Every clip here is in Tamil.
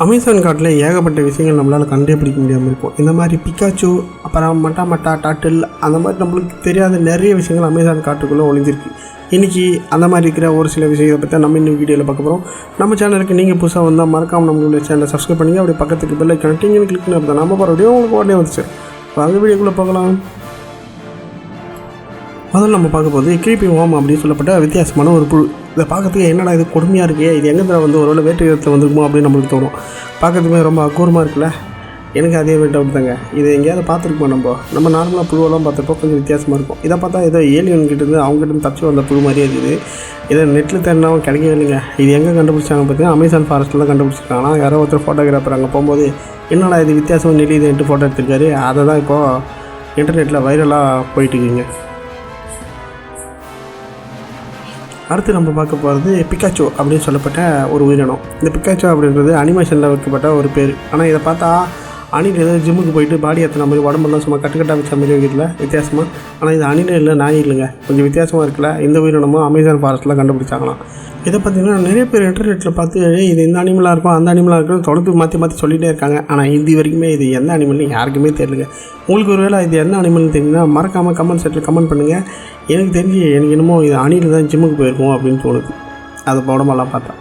அமேசான் காட்டில் ஏகப்பட்ட விஷயங்கள் நம்மளால் கண்டுபிடிக்க முடியாமல் இருக்கும். இந்த மாதிரி பிக்காச்சு, அப்புறம் மட்டா டாட்டில், அந்த மாதிரி நம்மளுக்கு தெரியாத நிறைய விஷயங்கள் அமேசான் காட்டுக்குள்ளே ஒளிஞ்சிருக்கு. இன்றைக்கி அந்த மாதிரி இருக்கிற ஒரு சில விஷயத்தை பற்றி நம்ம இன்னும் வீடியோவில் பார்க்க போகிறோம். நம்ம சேனலுக்கு நீங்கள் புதுசாக வந்தால் மறக்காமல் நம்மளுடைய சேனலை சப்ஸ்கிரைப் பண்ணிங்க. அப்படி பக்கத்துக்கு பெல் ஐக்கான் டிங்னு கிளிக் பண்ணி அப்போ நம்ம போகிற வீடியோ உங்களுக்கு உடனே வந்துச்சு. அந்த வீடியோக்குள்ளே பார்க்கலாம். முதல்ல நம்ம பார்க்க போது கிரீப்பி வார்ம் அப்படின்னு சொல்லப்பட்ட வித்தியாசமான ஒரு புழு. இதை பார்க்கறதுக்கு என்னடா இது கொடுமையாக இருக்குது, இது எங்கே வந்து ஒரு வேளை வேட்டு விதத்தில் வந்துருக்குமோ அப்படின்னு நம்மளுக்கு தோணும். பார்க்கறதுமே ரொம்ப அகூரமாக இருக்குல்ல. எனக்கு அதே வேட்டை விட்டாங்க. இது எங்கேயாவது பார்த்துருக்கோம். நம்ம நார்மலாக புழுவெல்லாம் பார்த்துருப்போம், கொஞ்சம் வித்தியாசமாக இருக்கும். இதை பார்த்தா ஏதோ ஏலியன் கிட்டேருந்து அவங்ககிட்ட தப்பிச்சு வந்த புழு மாதிரியே இருக்குது. இதை நெட்டில் தேடினாவும் கிடைக்கவே இல்லைங்க. இது எங்கே கண்டுபிடிச்சாங்க பார்த்தீங்கன்னா அமேசான் ஃபாரஸ்ட்டில் தான் கண்டுபிடிச்சிருக்காங்க. யாரோ ஒருத்தர் ஃபோட்டோகிராஃபர் அங்கே போகும்போது என்னடா இது வித்தியாசமாக நெல்லிதுன்ட்டு ஃபோட்டோ எடுத்துருக்காரு. அதை தான் இப்போது இன்டர்நெட்டில் வைரலாக போயிட்டுருக்குங்க. அடுத்து நம்ம பார்க்க போகிறது பிக்காச்சோ அப்படின்னு சொல்லப்பட்ட ஒரு உயிரினம். இந்த பிக்காச்சோ அப்படின்றது அனிமேஷனில் வைக்கப்பட்ட ஒரு பேர். ஆனால் இதை பார்த்தா அணில் ஏதோ ஜிம்முக்கு போயிட்டு பாடி ஏற்றின மாதிரி உடம்பெல்லாம் சும்மா கட்டுக்கட்டாக வச்ச மாதிரி வைக்கிறதுல வித்தியாசமாக. ஆனால் இது அணில் இல்லை, நாய் இல்லைங்க, கொஞ்சம் வித்தியாசமாக இருக்குல்ல. இந்த உயிரினமும் அமேசான் ஃபாரஸ்ட்டில் கண்டுபிடிச்சாங்களாம். இதை பார்த்திங்கன்னா நிறைய பேர் இன்டர்நெட்டில் பார்த்து இது இந்த அனிமலாக இருக்கும், அந்த அனிமலாக இருக்கும், தொடர்ந்து மாற்றி சொல்லிகிட்டே இருக்காங்க. ஆனால் இது வரைக்குமே இது எந்த அனிமல்னு யாருக்குமே தெரியல. உங்களுக்கு ஒரு வேளை இது என்ன அனிமல்னு தெரிஞ்சுன்னா மறக்காமல் கமெண்ட் செட்டில் கமெண்ட் பண்ணுங்கள். எனக்கு தெரிஞ்சு எனக்கு என்னமோ இது அணில் தான் ஜிம்முக்கு போயிருக்கோம் அப்படின்னு தோணுது, அது உடம்பெல்லாம் பார்த்தா.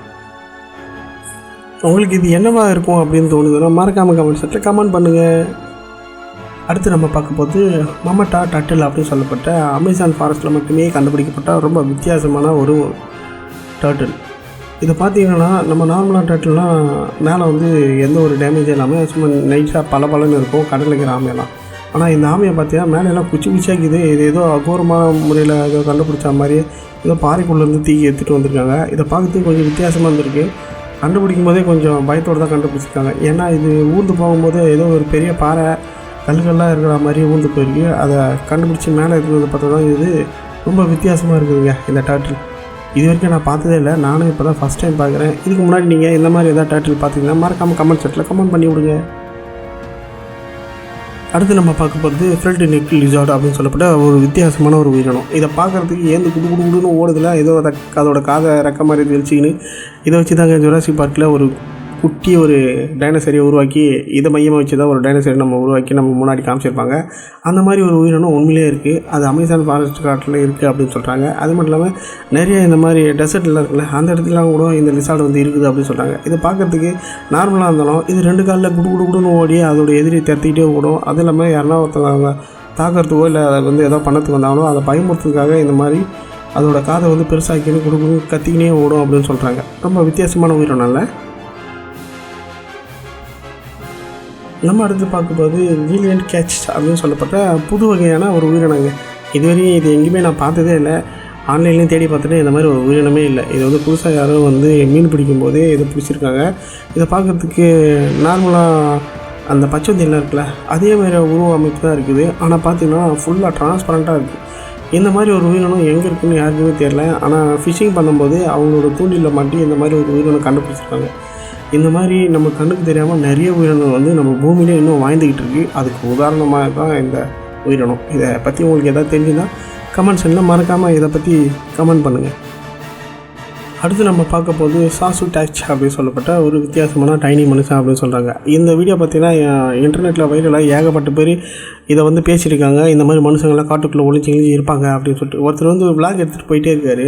உங்களுக்கு இது என்னவாக இருக்கும் அப்படின்னு தோணுதுன்னா மறக்காமல் கமெண்ட் செட்டில் கமெண்ட் பண்ணுங்கள். அடுத்து நம்ம பார்க்க போது மட்டா டாட்டில் அப்படின்னு சொல்லப்பட்ட அமேசான் ஃபாரஸ்ட்டில் மட்டுமே கண்டுபிடிக்கப்பட்ட ரொம்ப வித்தியாசமான ஒரு டாட்டில். இதை பார்த்தீங்கன்னா நம்ம நார்மலாக டாட்டில்னால் மேலே வந்து எந்த ஒரு டேமேஜும் இல்லாமல் சும்மா நைட்டாக பலன்னு இருக்கும் கடலில் இருக்கிற ஆமையெல்லாம். ஆனால் இந்த ஆமையை பார்த்தீங்கன்னா மேலே எல்லாம் குச்சியாக்குது. இது ஏதோ அகோரமான முறையில் ஏதோ கண்டுபிடிச்ச மாதிரி ஏதோ பாறைக்குள்ளேருந்து தூக்கி எடுத்துகிட்டு வந்திருக்காங்க. இதை பார்க்கறதுக்கு கொஞ்சம் வித்தியாசமாக இருந்திருக்கு. கண்டுபிடிக்கும் போதே கொஞ்சம் பயத்தோடு தான் கண்டுபிடிச்சிருக்காங்க. ஏன்னா இது ஊர்ந்து போகும்போது ஏதோ ஒரு பெரிய பாறை கல்லுகள்லாம் இருக்கிற மாதிரி ஊர்ந்து போயிருக்கு. அதை கண்டுபிடிச்சி மேலே இருக்கிறத பார்த்தா தான் இது ரொம்ப வித்தியாசமாக இருக்குதுங்க இந்த டாட்டில். இது வரைக்கும் நான் பார்த்ததே இல்லை, நானும் இப்போ தான் ஃபஸ்ட் டைம் பார்க்குறேன். இதுக்கு முன்னாடி நீங்கள் இந்த மாதிரி எதாவது டாட்டில் பார்த்தீங்கன்னா மறக்காமல் கமெண்ட் செட்டில் கமெண்ட் பண்ணி விடுங்க. அடுத்து நம்ம பார்க்க போகிறது ஃப்ரெட் நெக் லிசார்ட் அப்படின்னு சொல்லப்பட்ட ஒரு வித்தியாசமான ஒரு உயிரினம். இதை பார்க்குறதுக்கு ஏந்து குடுன்னு ஓடுதில்ல, ஏதோ அதோட காதை ரெக்க மாதிரி தெளிச்சிக்கின்னு இதை வச்சு தாங்க ஜுராசிக் பார்க்கில் ஒரு குட்டி ஒரு டைனோசரியை உருவாக்கி இதை மையமாக வச்சு தான் ஒரு டைனோசரி நம்ம உருவாக்கி நம்ம முன்னாடி காமிச்சிருப்பாங்க. அந்த மாதிரி ஒரு உயிரினம் உண்மையிலே இருக்குது. அது அமேசான் ஃபாரஸ்ட் காட்டில் இருக்குது அப்படின்னு சொல்கிறாங்க. அது மட்டும் இல்லாமல் நிறைய இந்த மாதிரி டெசர்ட்டில் இருக்குல்ல, அந்த இடத்துலாம் கூட இந்த லிசார்டு வந்து இருக்குது அப்படின்னு சொல்கிறாங்க. இதை பார்க்குறதுக்கு நார்மலாக இருந்தாலும் இது ரெண்டு காலில் குடுன்னு ஓடி அதோட எதிரி தத்திக்கிட்டே ஓடும். அது இல்லாமல் யாருன்னா ஒருத்தவங்க தாக்கிறதுக்கோ இல்லை அதை வந்து ஏதோ பண்ணத்துக்கு வந்தாலும் அதை பயமுறுத்துறதுக்காக இந்த மாதிரி அதோட காதை வந்து பெருசாக்கின்னு குடுக்குன்னு கத்திக்கினே ஓடும் அப்படின்னு சொல்கிறாங்க. ரொம்ப வித்தியாசமான உயிரினம்ல. நம்ம அடுத்து பார்க்கும்போது ஜீலியன்ட் கேட்ச் அப்படின்னு சொல்லப்பட்ட புது வகையான ஒரு உயிரினங்க. இதுவரையும் இது எங்கேயுமே நான் பார்த்ததே இல்லை. ஆன்லைன்லேயும் தேடி பார்த்துட்டு இந்த மாதிரி ஒரு உயிரினமே இல்லை. இது வந்து புதுசாக யாரும் வந்து மீன் பிடிக்கும் போதே இதை பிடிச்சிருக்காங்க. இதை பார்க்குறதுக்கு நார்மலாக அந்த பச்சைந்தெல்லாம் இருக்குல்ல, அதே மாதிரி உருவ அமைப்பு தான் இருக்குது. ஆனால் பார்த்திங்கன்னா ஃபுல்லாக டிரான்ஸ்பரண்ட்டாக இருக்குது. இந்த மாதிரி ஒரு உயிரினம் எங்கே இருக்குதுன்னு யாருக்குமே தெரியல. ஆனால் ஃபிஷிங் பண்ணும்போது அவங்களோட தூண்டிலில் மாட்டி இந்த மாதிரி ஒரு உயிரினம் கண்டுபிடிச்சிருக்காங்க. இந்த மாதிரி நம்ம கண்ணுக்கு தெரியாமல் நிறைய உயிரினம் வந்து நம்ம பூமியிலே இன்னும் வாழ்ந்துக்கிட்டு இருக்குது. அதுக்கு உதாரணமாக தான் இந்த உயிரினம். இதை பற்றி உங்களுக்கு எதாவது தெரிஞ்சுன்னா கமெண்ட் செக்ஷனில் மறக்காமல் இதை பற்றி கமெண்ட் பண்ணுங்கள். அடுத்து நம்ம பார்க்க போது சாசு டேச் அப்படின்னு சொல்லப்பட்ட ஒரு வித்தியாசமான டைனி மனுஷன் அப்படின்னு சொல்கிறாங்க. இந்த வீடியோ பார்த்தீங்கன்னா இன்டர்நெட்டில் வைரலாக ஏகப்பட்ட பேர் இதை வந்து பேசியிருக்காங்க. இந்த மாதிரி மனுஷங்கள்லாம் காட்டுக்குள்ளே ஒளிஞ்சு இருப்பாங்க அப்படின்னு சொல்லிட்டு ஒருத்தர் வந்து விளாக் எடுத்துகிட்டு போயிட்டே இருக்காரு.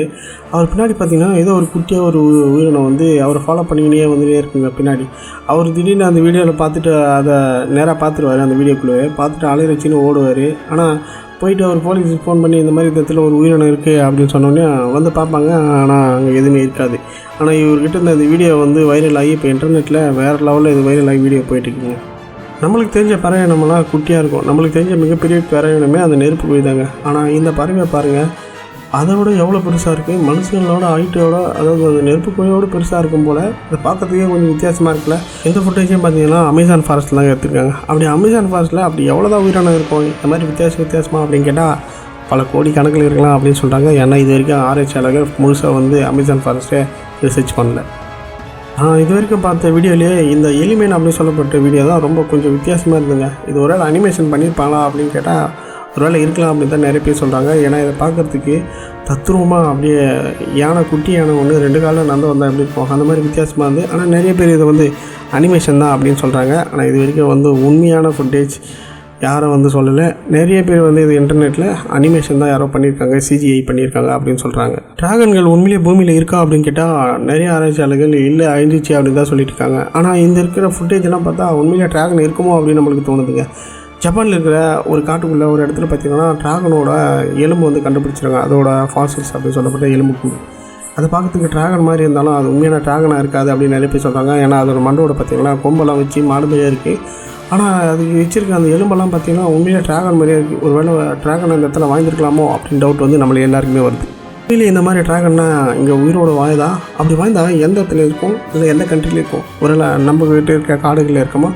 அவர் பின்னாடி பார்த்தீங்கன்னா ஏதோ ஒரு குட்டியாக ஒரு உயிரினம் வந்து அவரை ஃபாலோ பண்ணிக்கினே வந்துட்டே இருக்குங்க பின்னாடி. அவர் திடீர்னு அந்த வீடியோவில் பார்த்துட்டு அதை நேராக பார்த்துருவார். அந்த வீடியோக்குள்ளே பார்த்துட்டு அலையரச்சின்னு ஓடுவார். ஆனால் போயிட்டு அவர் போலீஸுக்கு ஃபோன் பண்ணி இந்த மாதிரி இடத்துல ஒரு உயிரினம் இருக்குது அப்படின்னு சொன்னோடனே வந்து பார்ப்பாங்க. ஆனால் அங்கே எதுவுமே இருக்காது. ஆனால் இவர்கிட்ட இந்த வீடியோ வந்து வைரல் ஆகி இப்போ இன்டர்நெட்டில் வேறு லெவலில் இது வைரல் ஆகி வீடியோ போயிட்டுருக்குங்க. நம்மளுக்கு தெரிஞ்ச பறவை நம்மளாம் குட்டியாக இருக்கும். நம்மளுக்கு தெரிஞ்ச மிகப்பெரிய பறவைனமே அந்த நெருப்பு போய்தாங்க. ஆனால் இந்த பறவையை பாருங்கள், அதை விட எவ்வளோ பெருசாக இருக்குது. மனுஷங்களோட ஹைட்டோட, அதாவது அந்த நெருப்பு கோயோடு பெருசாக இருக்கும் போல். இதை பார்க்கறதுக்கே கொஞ்சம் வித்தியாசமாக இருக்குல்ல. எந்த ஃபுட்டேஜையும் பார்த்தீங்கன்னா அமேசான் ஃபாரஸ்ட்டில் தான் எடுத்துருக்காங்க. அப்படி அமேசான் ஃபாரஸ்ட்டில் அப்படி எவ்வளோ தான் உயிரினம் இருக்கும் இந்த மாதிரி வித்தியாசமாக அப்படின்னு கேட்டால் பல கோடி கணக்கில் இருக்கலாம் அப்படின்னு சொல்கிறாங்க. ஏன்னா இது வரைக்கும் ஆராய்ச்சியாளர்கள் முழுசாக வந்து அமேசான் ஃபாரஸ்ட்டை ரிசர்ச் பண்ணல. இது வரைக்கும் பார்த்த வீடியோலேயே இந்த எலிமேன் அப்படின்னு சொல்லப்பட்ட வீடியோ தான் ரொம்ப கொஞ்சம் வித்தியாசமாக இருந்துங்க. இது ஒரு அனிமேஷன் பண்ணியிருப்பாங்களா அப்படின்னு கேட்டால் ஒருவேளை இருக்கலாம் அப்படின்னு தான் நிறைய பேர் சொல்கிறாங்க. ஏன்னா இதை பார்க்குறதுக்கு தத்ரூபமாக அப்படியே யானை, குட்டி யானை ஒன்று 2 காலில் நடந்து வந்தால் எப்படி இருக்கும் அந்த மாதிரி வித்தியாசமாக இருந்து. ஆனால் நிறைய பேர் இதை வந்து அனிமேஷன் தான் அப்படின்னு சொல்கிறாங்க. ஆனால் இது வரைக்கும் வந்து உண்மையான ஃபுட்டேஜ் யாரும் வந்து சொல்லலை. நிறைய பேர் வந்து இது இன்டர்நெட்டில் அனிமேஷன் தான் யாரோ பண்ணியிருக்காங்க, சிஜிஐ பண்ணியிருக்காங்க அப்படின்னு சொல்கிறாங்க. டிராகன்கள் உண்மையிலே பூமியில் இருக்கா அப்படின்னு கேட்டால் நிறைய ஆராய்ச்சியாளர்கள் இல்லை அழிஞ்சிச்சு அப்படின்னு தான் சொல்லிட்டு இருக்காங்க. ஆனால் இந்த இருக்கிற ஃபுட்டேஜ்லாம் பார்த்தா உண்மையிலே டிராகன் இருக்குமோ அப்படின்னு நம்மளுக்கு தோணுதுங்க. ஜப்பானில் இருக்கிற ஒரு காட்டுக்குள்ளே ஒரு இடத்துல பார்த்திங்கன்னா டிராகனோட எலும்பு வந்து கண்டுபிடிச்சிருக்காங்க. அதோட ஃபாசில்ஸ் அப்படின்னு சொல்லப்பட்ட எலும்பு கூடு. அதை பார்க்கறதுக்கு டிராகன் மாதிரி இருந்தாலும் அது உண்மையான டிராகனாக இருக்காது அப்படின்னு நிறைய பேர் சொல்கிறாங்க. ஏன்னா அதோட மண்டோட பார்த்திங்கன்னா கொம்பெல்லாம் வச்சு மாடுமையாக இருக்குது. ஆனால் அதுக்கு வச்சுருக்க அந்த எலும்பெல்லாம் பார்த்திங்கன்னா உண்மையாக டிராகன் மாதிரியே இருக்குது. ஒரு வேளை டிராகன் அந்த இடத்துல வாய்ந்திருக்கலாமோ அப்படின்னு டவுட் வந்து நம்மளுக்கு எல்லாருக்குமே வருது. உண்மையிலே இந்த மாதிரி டிராகன்னா இங்கே உயிரோட வாய்தா? அப்படி வாய்ந்தால் எந்த இடத்துல இருக்கும், இல்லை எந்த கண்ட்ரியில் இருக்கும்? ஒருவேளை நம்ம கிட்டே இருக்க காடுகளில் இருக்குமா,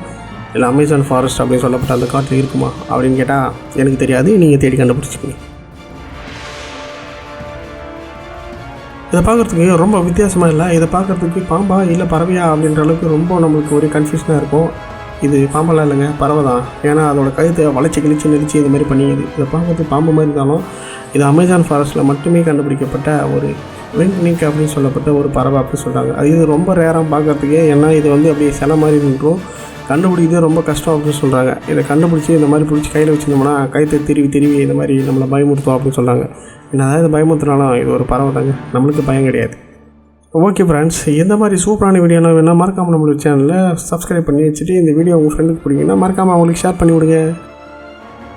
இல்லை அமேசான் ஃபாரஸ்ட் அப்படின்னு சொல்லப்பட்ட அந்த காட்டில் இருக்குமா அப்படின்னு கேட்டால் எனக்கு தெரியாது. நீங்கள் தேடி கண்டுபிடிச்சிக்கிங்க. இதை பார்க்குறதுக்கு ரொம்ப வித்தியாசமாக இல்லை. இதை பார்க்குறதுக்கு பாம்பா இல்லை பறவையா அப்படின்ற அளவுக்கு ரொம்ப நம்மளுக்கு ஒரு கன்ஃபியூஷனாக இருக்கும். இது பாம்பெல்லாம் இல்லைங்க, பறவை தான். ஏன்னா அதோடய கழுத்தை வளைச்சி கிழிச்சு நெரிச்சு இந்த மாதிரி பண்ணிக்குது. இதை பார்க்குறதுக்கு பாம்பு மாதிரி இருந்தாலும் இது அமேசான் ஃபாரஸ்ட்டில் மட்டுமே கண்டுபிடிக்கப்பட்ட ஒரு வெண்ட்னிக் அப்படின்னு சொல்லப்பட்ட ஒரு பறவை அப்படின்னு சொல்கிறாங்க. அது இது ரொம்ப ரேராக பார்க்குறதுக்கு. ஏன்னா இது வந்து அப்படியே சில மாதிரி நின்றும் கண்டுபிடிக்கிறது ரொம்ப கஷ்டம் அப்படின்னு சொல்கிறாங்க. இதை கண்டுபிடிச்சி இந்த மாதிரி பிடிச்சி கையில் வச்சுருந்தோம்னா கைத்தை திருவி இந்த மாதிரி நம்மளை பயமுறுத்தோம் அப்படின்னு சொல்கிறாங்க. என்ன அதாவது பயமுறுத்தினாலும் இது ஒரு பறவை தாங்க, நம்மளுக்கு பயம் கிடையாது. ஓகே ஃப்ரெண்ட்ஸ், எந்த மாதிரி சூப்பரான வீடியோனா வேணால் மறக்காமல் நம்மளோட சேனலில் சப்ஸ்கிரைப் பண்ணி வச்சுட்டு இந்த வீடியோ உங்கள் ஃப்ரெண்டுக்கு பிடிக்குன்னா மறக்காமல் அவங்களுக்கு ஷேர் பண்ணி விடுங்க.